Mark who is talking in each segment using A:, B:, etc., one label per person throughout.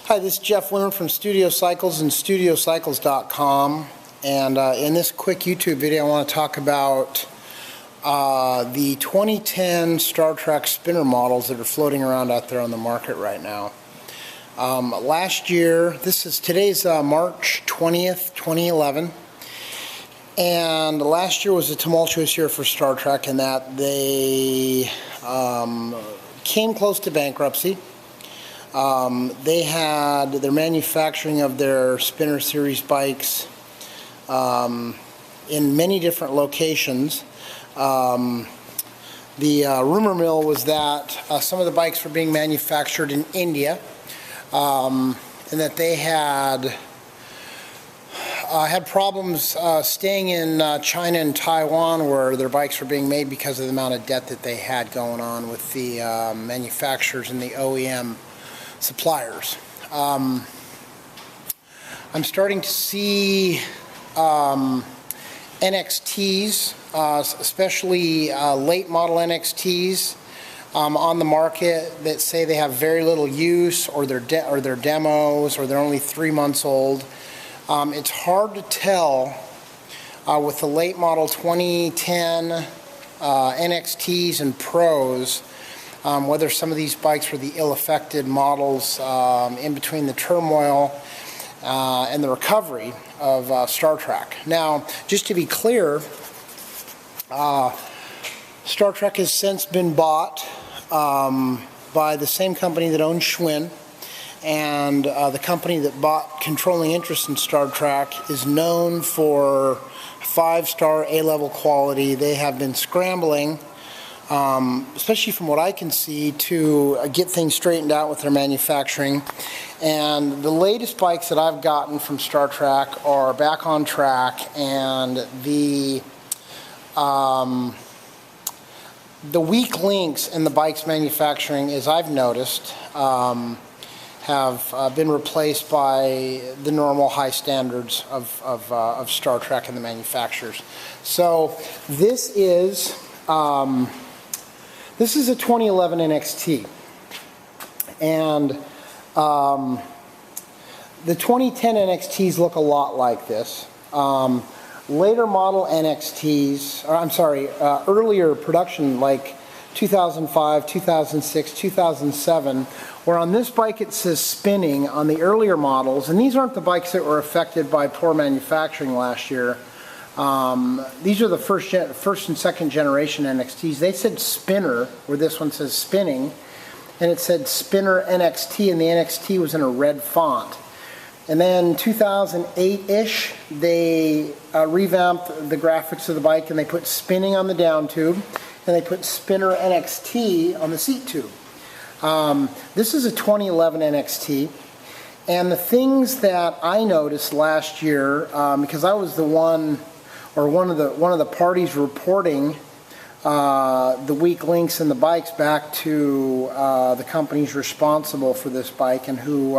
A: Hi, this is Jeff Winter from Studio Cycles and StudioCycles.com, and in this quick YouTube video I want to talk about the 2010 Star Trac Spinner models that are floating around out there on the market right now. Last year, today's March 20th, 2011, and last year was a tumultuous year for Star Trac in that they came close to bankruptcy. They had their manufacturing of their Spinner series bikes in many different locations. The rumor mill was that some of the bikes were being manufactured in India, and that they had problems staying in China and Taiwan, where their bikes were being made because of the amount of debt that they had going on with the manufacturers and the OEM suppliers. I'm starting to see NXTs, especially late model NXTs, on the market that say they have very little use, or they're demos, or they're only 3 months old. It's hard to tell with the late model 2010 NXTs and Pros whether some of these bikes were the ill-affected models in between the turmoil and the recovery of Star Trac. Now, just to be clear, Star Trac has since been bought by the same company that owns Schwinn, and the company that bought controlling interest in Star Trac is known for 5-star A-level quality. They have been scrambling, especially from what I can see, to get things straightened out with their manufacturing. And the latest bikes that I've gotten from Star Trac are back on track, and the weak links in the bike's manufacturing, as I've noticed, have been replaced by the normal high standards of Star Trac and the manufacturers. So this is a 2011 NXT, and the 2010 NXTs look a lot like this. Later model NXTs, or I'm sorry, earlier production, like 2005, 2006, 2007, where on this bike it says spinning on the earlier models, and these aren't the bikes that were affected by poor manufacturing last year. These are the first and second generation NXTs. They said Spinner, where this one says spinning, and it said Spinner NXT, and the NXT was in a red font. And then 2008-ish, they revamped the graphics of the bike, and they put spinning on the down tube, and they put Spinner NXT on the seat tube. This is a 2011 NXT. And the things that I noticed last year, because I was the one of the parties reporting the weak links in the bikes back to the companies responsible for this bike, and who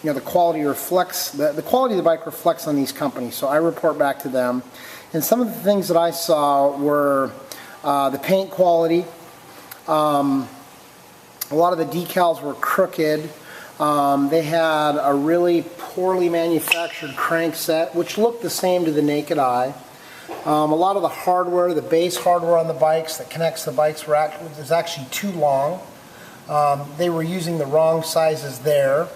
A: the quality reflects, the quality of the bike reflects on these companies. So I report back to them, and some of the things that I saw were the paint quality. A lot of the decals were crooked. They had a really poorly manufactured crankset, which looked the same to the naked eye. A lot of the hardware, the base hardware on the bikes that connects the bikes, was actually too long. They were using the wrong sizes there.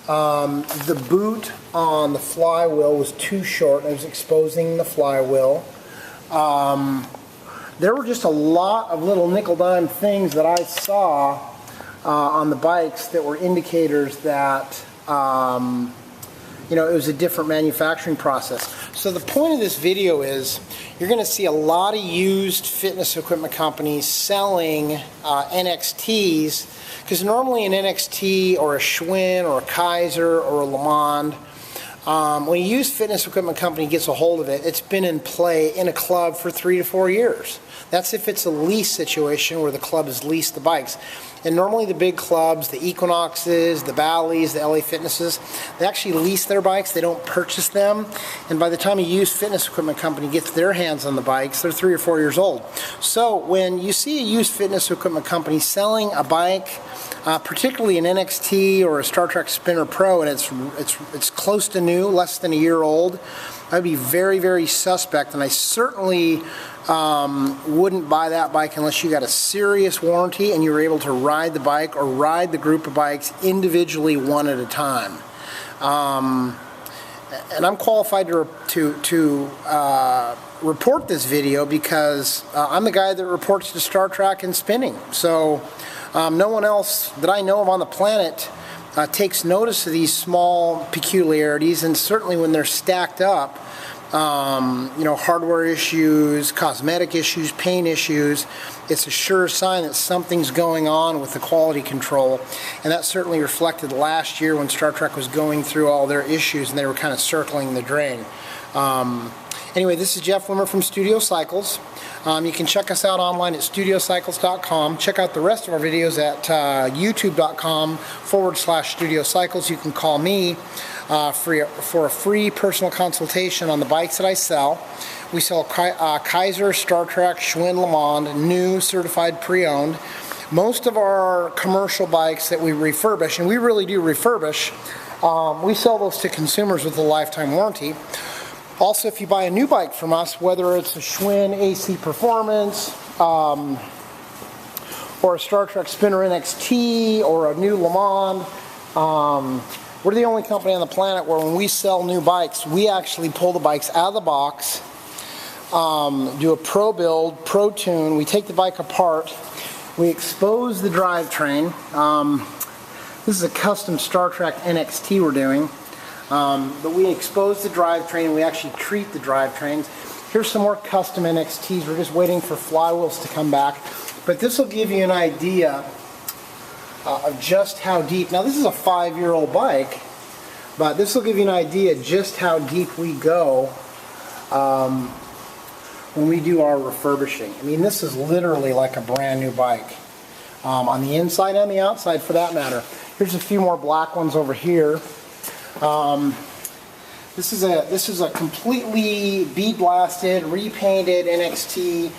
A: The boot on the flywheel was too short, and it was exposing the flywheel. There were just a lot of little nickel-dime things that I saw on the bikes that were indicators that it was a different manufacturing process. So the point of this video is you're going to see a lot of used fitness equipment companies selling NXTs, because normally an NXT or a Schwinn or a Kaiser or a Le Mans, when a used fitness equipment company gets a hold of it, it's been in play in a club for 3 to 4 years. That's if it's a lease situation where the club has leased the bikes. And normally the big clubs, the Equinoxes, the Bally's, the LA Fitnesses, they actually lease their bikes. They don't purchase them. And by the time a used fitness equipment company gets their hands on the bikes, they're 3 or 4 years old. So when you see a used fitness equipment company selling a bike particularly an NXT or a Star Trac Spinner Pro, and it's close to new, less than a year old, I'd be very, very suspect, and I certainly wouldn't buy that bike unless you got a serious warranty and you were able to ride the bike or ride the group of bikes individually one at a time. And I'm qualified to report this video because I'm the guy that reports to Star Trac and spinning. So no one else that I know of on the planet takes notice of these small peculiarities, and certainly when they're stacked up, you know, hardware issues, cosmetic issues, paint issues, it's a sure sign that something's going on with the quality control. And that certainly reflected last year when Star Trac was going through all their issues and they were kind of circling the drain. Anyway, this is Jeff Wimmer from Studio Cycles. You can check us out online at studiocycles.com. Check out the rest of our videos at youtube.com/Studio Cycles. You can call me for a free personal consultation on the bikes that I sell. We sell Kaiser, Star Trac, Schwinn, Le Mans, new, certified, pre-owned. Most of our commercial bikes that we refurbish, and we really do refurbish, we sell those to consumers with a lifetime warranty. Also, if you buy a new bike from us, whether it's a Schwinn AC Performance, or a Star Trac Spinner NXT, or a new Le Mans, we're the only company on the planet where when we sell new bikes, we actually pull the bikes out of the box, do a pro build, pro tune, we take the bike apart, we expose the drivetrain. This is a custom Star Trac NXT we're doing. But we expose the drivetrain, we actually treat the drivetrains. Here's some more custom NXTs, we're just waiting for flywheels to come back. But this will give you an idea of just how deep, now this is a 5-year-old bike, but this will give you an idea just how deep we go when we do our refurbishing. I mean, this is literally like a brand new bike, on the inside and the outside for that matter. Here's a few more black ones over here. This is a completely bead blasted, repainted NXT,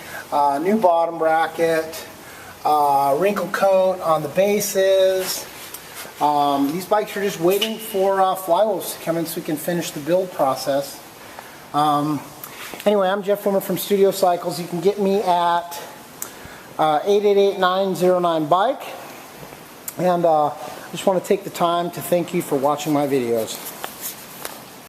A: new bottom bracket, wrinkle coat on the bases. These bikes are just waiting for flywheels to come in so we can finish the build process. Anyway, I'm Jeff Wimmer from Studio Cycles. You can get me at 888-909-BIKE. And I just want to take the time to thank you for watching my videos.